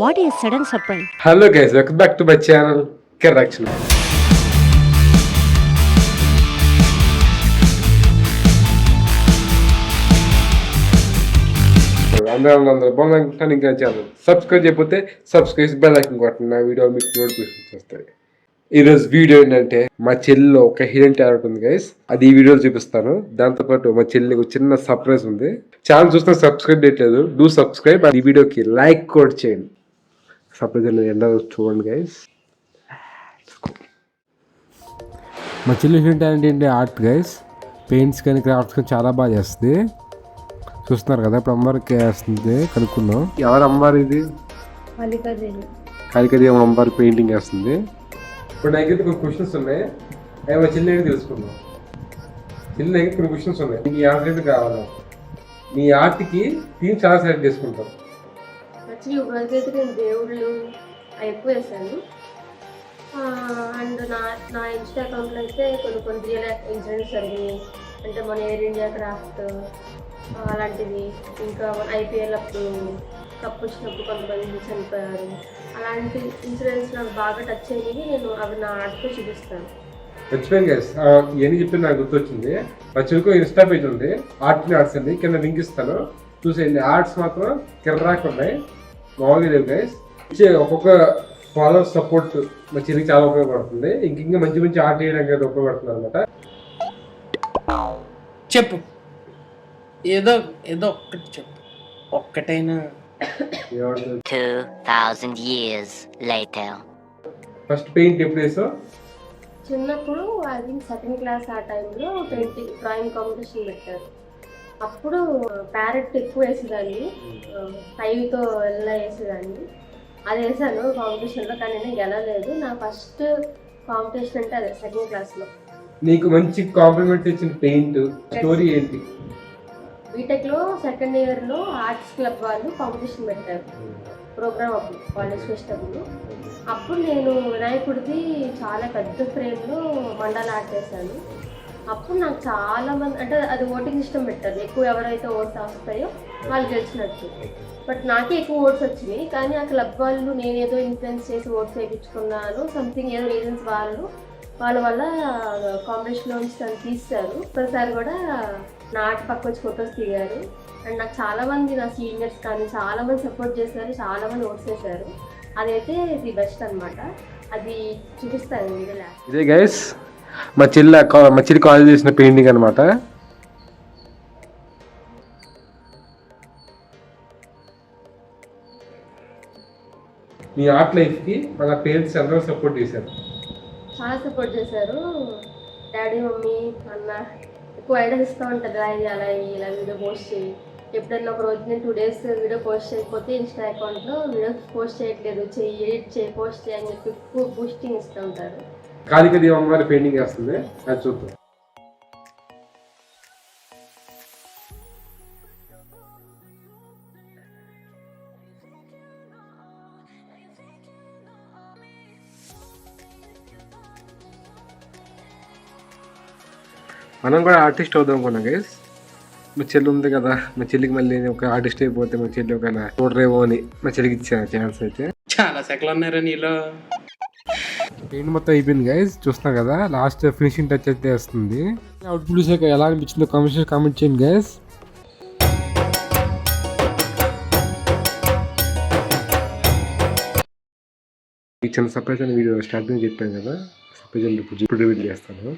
What a sudden surprise. Hello guys, welcome back to my channel, Correction. అందరూ బాగుంటాను. ఇంకా channel subscribe చేయకపోతే subscribe bell icon కొట్టండి. నా video మీకు నోటిఫికేషన్స్ వస్తాయి. ఈరోజు వీడియో ఏంటంటే మా చెల్లిలో ఒక హిడెన్ టాలెంట్ ఉంది గైస్. అది ఈ వీడియోలో చూపిస్తాను. దాంతోపాటు మా చెల్లికి ఒక చిన్న సర్ప్రైజ్ ఉంది. ఛానల్ చూస్తే సబ్స్క్రైబ్ చేయట్లేదు, డూ సబ్స్క్రైబ్. ఈ వీడియోకి లైక్ కూడా చేయండి. సర్ప్రైజ్ అనేది ఎండ చూడండి గైస్. మా చెల్లి హిడెన్ టాలెంట్ ఏంటి ఆర్ట్ గైస్. పెయింట్స్ కానీ క్రాఫ్ట్స్ కానీ చాలా బాగా చేస్తుంది. చూస్తున్నారు కదా, ఇప్పుడు అమ్మవారికి వేస్తుంది. కనుక్కున్నాం ఎవరు అమ్మవారు ఇది. కాళికాదేవి అమ్మవారి పెయింటింగ్ వేస్తుంది. ఇప్పుడు నాకైతే కొన్ని క్వశ్చన్స్ ఉన్నాయి, అవి మా చెల్లి తెలుసుకున్నాం. చెల్లి దగ్గర కొన్ని క్వశ్చన్స్ ఉన్నాయి, నీకు ఈ ఆన్సర్ అయితే కావాలా. నీ ఆర్ట్కి థీమ్ చాలా సెలెక్ట్ చేసుకుంటాం. నేను దేవుళ్ళు ఎక్కువ వేసాను. అండ్ నా ఇన్స్టా అకౌంట్లో అయితే కొన్ని రియల్ ఇన్సిడెంట్స్ జరిగినాయి. అంటే మన ఎయిర్ ఇండియా క్రాఫ్ట్ అలాంటివి, ఇంకా ఐపీఎల్ అప్పుడు కప్పు వచ్చినప్పుడు కొంతమంది చనిపోయారు. అలాంటి ఇన్సిడెంట్స్ నాకు బాగా టచ్ అయ్యి నేను అవి నా ఆర్ట్తో చూపిస్తాను. మర్చిపోయాను గైస్, ఇవన్నీ చెప్పి నాకు గుర్తొచ్చింది. మా చెల్లికి ఇన్స్టా పేజ్ ఉంది, ఆర్ట్ ఆర్ట్స్ అండి. కింద లింక్ ఇస్తాను, చూసేయండి. ఆర్ట్స్ మాత్రం కిర్రాక్ ఉన్నాయి, మామూలుగా లేవు గైస్. ఇచ్చే ఒక్కొక్క ఫాలోవర్ సపోర్ట్ మా చెల్లికి చాలా ఉపయోగపడుతుంది. ఇంకా మంచి మంచి ఆర్ట్ చేయడానికి ఉపయోగపడుతుంది అనమాట. చెప్పు, ఏదో ఒక్కటి చెప్పు, ఒక్కటైనా. 2000 years later. ఫస్ట్ పెయింట్ ఎప్పుడు వేసావు? చిన్నప్పుడు అది సెకండ్ క్లాస్ ఆ టైంలో పెయింటింగ్ డ్రాయింగ్ కాంపిటీషన్ పెట్టారు. అప్పుడు ప్యారెట్ ఎక్కువ వేసేదాన్ని, 5తో ఎలా వేసేదాన్ని. అది వేసాను కాంపిటీషన్లో, కానీ నేను గెలవలేదు. నా ఫస్ట్ కాంపిటీషన్ అంటే అదే సెకండ్ క్లాస్లో. నీకు మంచి కాంప్లిమెంట్ ఇచ్చిన పెయింట్ స్టోరీ ఏంటి? బీటెక్లో సెకండ్ ఇయర్లో ఆర్ట్స్ క్లబ్ వాళ్ళు కాంపిటీషన్ పెట్టారు ప్రోగ్రామ్ అప్పుడు, కాలేజ్ ఫెస్ట్ అప్పుడు నేను వినాయకుడిది చాలా పెద్ద ఫ్రేమ్లో మండల ఆర్ట్ వేసాను. అప్పుడు నాకు చాలా మంది, అంటే అది ఓటింగ్ సిస్టమ్ పెట్టారు, ఎక్కువ ఎవరైతే ఓట్స్ వస్తాయో వాళ్ళు గెలిచినట్టు. బట్ నాకే ఎక్కువ ఓట్స్ వచ్చినాయి, కానీ ఆ క్లబ్ వాళ్ళు నేనేదో ఇన్ఫ్లుయెన్స్ చేసి ఓట్స్ వేయించుకున్నాను, సంథింగ్ ఏదో రీజన్స్ వాళ్ళ వల్ల కాంపిటీషన్లో నుంచి తను తీశారు. ఒకసారి కూడా నా ఆర్ట్ పక్క వచ్చి ఫొటోస్ దిగారు. అండ్ నాకు చాలామంది నా సీనియర్స్ కానీ చాలామంది సపోర్ట్ చేశారు, చాలామంది ఓట్స్ చేశారు. అదైతే ది బెస్ట్ అనమాట. అది చూపిస్తాను వీడియోలో. ఇదే గైస్ మా చెల్లి కాలేజ్ చేసిన పెయింటింగ్ అనమాట. మీ ఆర్ట్ లైఫ్కి మన పేరెంట్స్ అందరూ సపోర్ట్ చేశారు, చాలా సపోర్ట్ చేశారు. డాడీ మమ్మీ అన్న ఎక్కువ ఐడియాస్ ఇస్తూ ఉంటుంది, అలా ఇలా వీడియో పోస్ట్ చేయి. ఎప్పుడన్నా ఒక రోజు నేను 2 days వీడియో పోస్ట్ చేయకపోతే ఇన్స్టా అకౌంట్లో వీడియో పోస్ట్ చేయట్లేదు, ఎడిట్ చేయి, పోస్ట్ చేయి అని చెప్పి ఎక్కువ బూస్టింగ్ ఇస్తూ ఉంటారు. కాళికాదేవి అమ్మవారి పెయింటింగ్ వేస్తుంది, అది చూద్దాం. మనం కూడా ఆర్టిస్ట్ అవుదాం అనుకున్నాం గైస్. మా చెల్లి ఉంది కదా, మా చెల్లికి మళ్ళీ ఒక ఆర్టిస్ట్ అయిపోతే మా చెల్లి ఒక చూడరేమో అని మా చెల్లికి ఇచ్చాను ఛాన్స్. అయితే చాలా సెకలు ఉన్నారా నీలో. పెయింట్ మొత్తం అయిపోయింది గైస్, చూస్తున్నారు కదా. లాస్ట్ ఫినిషింగ్ టచ్ అయితే వస్తుంది. అవుట్పుట్ చూసాక ఎలా అనిపించిందో కామెంట్ చేయండి గైస్. ఈ చిన్న సర్ప్రైజ్ అనే వీడియో స్టార్టింగ్ చెప్పాను కదా, సర్ప్రైజ్ ఇప్పుడు రివీల్ చేస్తాను.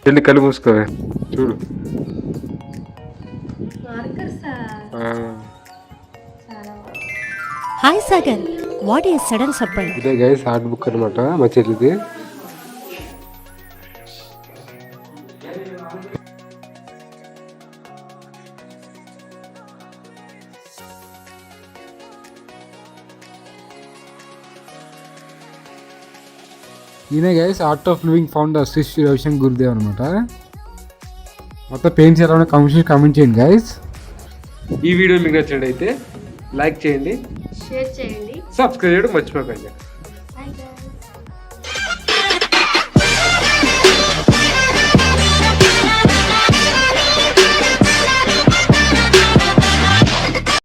చెల్లి కళ్ళు మూసుకోవే, చూడు. Hi Sagar, what a sudden surprise. ఇదే గైస్ ఆర్ట్ బుక్ అనమాట మా చెల్లిది. ఈయన guys Art of Living founder Shri Ravishankar Gurudev అనమాట. మొత్తం పెయింట్స్ ఎలా ఉన్నా కామెంట్ చేయండి గైస్. ఈ వీడియో మీకు నచ్చినట్టయితే లైక్ చేయండి, షేర్ చేయండి, సబ్స్క్రైబ్ చేయడం మర్చిపోకండి.